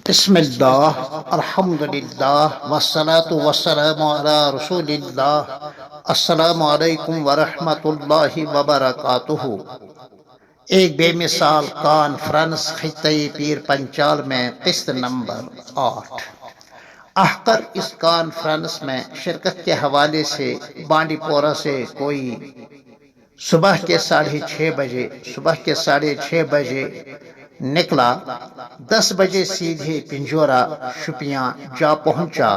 بسم اللہ الحمدللہ والصلاة والسلام علی رسول اللہ السلام علیکم ورحمۃ اللہ وبرکاتہ۔ ایک بے مثال کانفرنس خطۂ پیر پنچال میں قسط نمبر 8۔ احقر اس کانفرنس میں شرکت کے حوالے سے بانڈی پورہ سے کوئی صبح کے 6:30 بجے نکلا، 10 بجے سیدھے پنجورہ شپیاں جا پہنچا،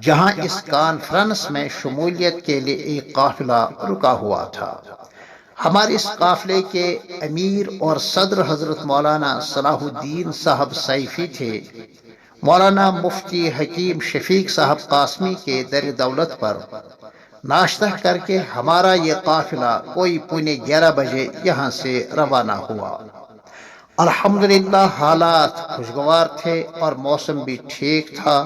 جہاں اس کانفرنس میں شمولیت کے لیے ایک قافلہ رکا ہوا تھا۔ ہمارے اس قافلے کے امیر اور صدر حضرت مولانا صلاح الدین صاحب سیفی تھے۔ مولانا مفتی حکیم شفیق صاحب قاسمی کے در دولت پر ناشتہ کر کے ہمارا یہ قافلہ کوئی 11:15 بجے یہاں سے روانہ ہوا۔ الحمدللہ حالات خوشگوار تھے اور موسم بھی ٹھیک تھا،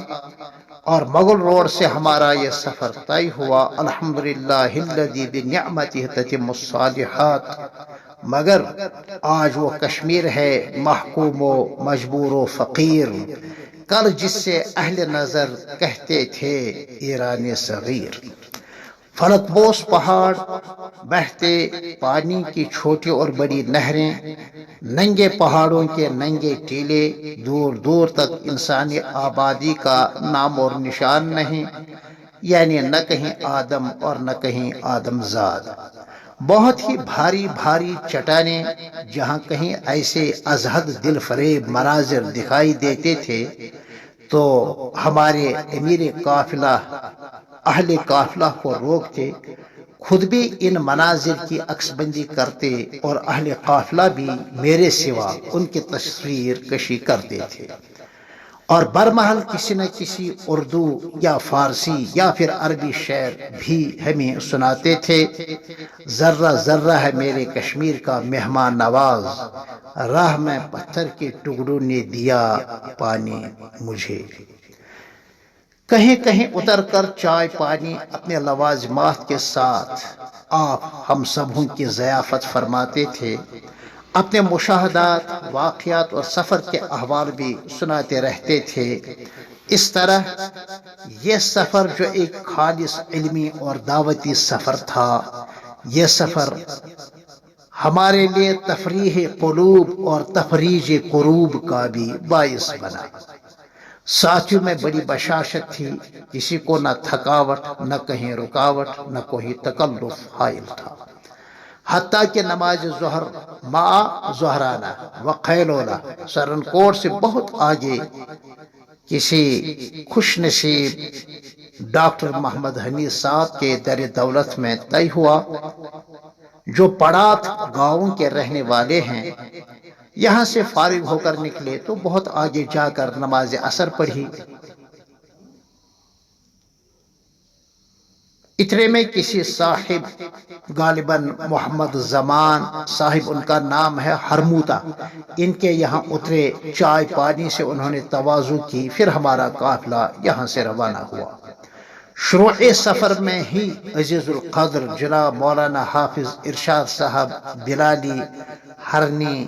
اور مغل روڈ سے ہمارا یہ سفر طے ہوا۔ الحمدللہ الذی بنعمتہ تتم الصالحات۔ مگر آج وہ کشمیر ہے محکوم و مجبور و فقیر، کل جس سے اہل نظر کہتے تھے ایران صغیر۔ فلک بوس پہاڑ، بہتے پانی کی چھوٹی اور بڑی نہریں، ننگے پہاڑوں کے ننگے ٹیلے، دور دور تک انسانی آبادی کا نام اور نشان نہیں، یعنی نہ کہیں آدم اور نہ کہیں آدم زاد۔ بہت ہی بھاری بھاری چٹانیں، جہاں کہیں ایسے ازحد دل فریب مناظر دکھائی دیتے تھے تو ہمارے امیر قافلہ اہل قافلہ کو روکتے، خود بھی ان مناظر کی عکس بندی کرتے اور اہل قافلہ بھی میرے سوا ان کی تصویر کشی کرتے تھے، اور برمحل کسی نہ کسی اردو یا فارسی یا پھر عربی شعر بھی ہمیں سناتے تھے۔ ذرہ ذرہ ہے میرے کشمیر کا مہمان نواز، راہ میں پتھر کے ٹکڑوں نے دیا پانی مجھے۔ کہیں کہیں اتر کر چائے پانی اپنے لوازمات کے ساتھ آپ ہم سبوں کی ضیافت فرماتے تھے، اپنے مشاہدات، واقعات اور سفر کے احوال بھی سناتے رہتے تھے۔ اس طرح یہ سفر جو ایک خالص علمی اور دعوتی سفر تھا، یہ سفر ہمارے لیے تفریح قلوب اور تفریج کروب کا بھی باعث بنا۔ ساتھیوں میں بڑی بشاشت تھی، کسی کو نہ تھکاوٹ، نہ کہیں رکاوٹ، نہ کوئی تکلف حائل تھا۔ حتیٰ کہ نماز ظہر مع ظہرانہ و قیلولہ سرنکوٹ سے بہت آگے کسی خوش نصیب ڈاکٹر محمد حنیف صاحب کے در دولت میں طے ہوا، جو پڑات گاؤں کے رہنے والے ہیں۔ یہاں سے فارغ ہو کر نکلے تو بہت آگے جا کر نماز عصر پڑھی۔ اتنے میں کسی صاحب، غالباً محمد زمان صاحب ان کا نام ہے، ہرموتا، ان کے یہاں اترے۔ چائے پانی سے انہوں نے تواضع کی، پھر ہمارا قافلہ یہاں سے روانہ ہوا۔ شروع سفر میں ہی عزیز القدر جناب مولانا حافظ ارشاد صاحب بلالی ہرنی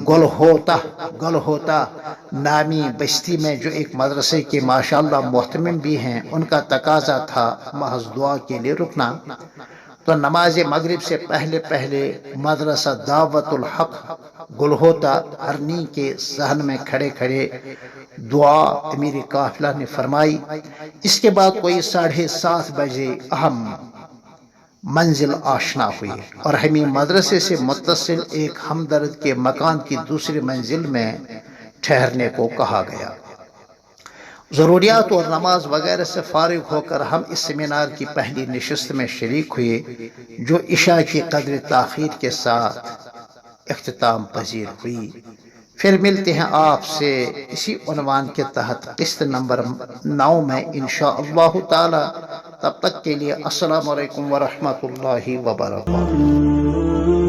گلہوتا نامی بستی میں، جو ایک مدرسے کے ماشاءاللہ محتمم بھی ہیں، ان کا تقاضا تھا محض دعا کے لیے رکنا۔ تو نماز مغرب سے پہلے مدرسہ دعوت الحق گلہوتا ہرنی کے صحن میں کھڑے دعا امیر قافلہ نے فرمائی۔ اس کے بعد کوئی 7:30 بجے اہم منزل آشنا ہوئی اور ہمیں مدرسے سے متصل ایک ہمدرد کے مکان کی دوسری منزل میں ٹھہرنے کو کہا گیا۔ ضروریات اور نماز وغیرہ سے فارغ ہو کر ہم اس سیمینار کی پہلی نشست میں شریک ہوئے، جو عشاء کی قدر تاخیر کے ساتھ اختتام پذیر ہوئی۔ پھر ملتے ہیں آپ سے اسی عنوان کے تحت قسط نمبر 9 میں انشاءاللہ تعالی۔ تب تک کے لیے السلام علیکم ورحمۃ اللہ وبرکاتہ۔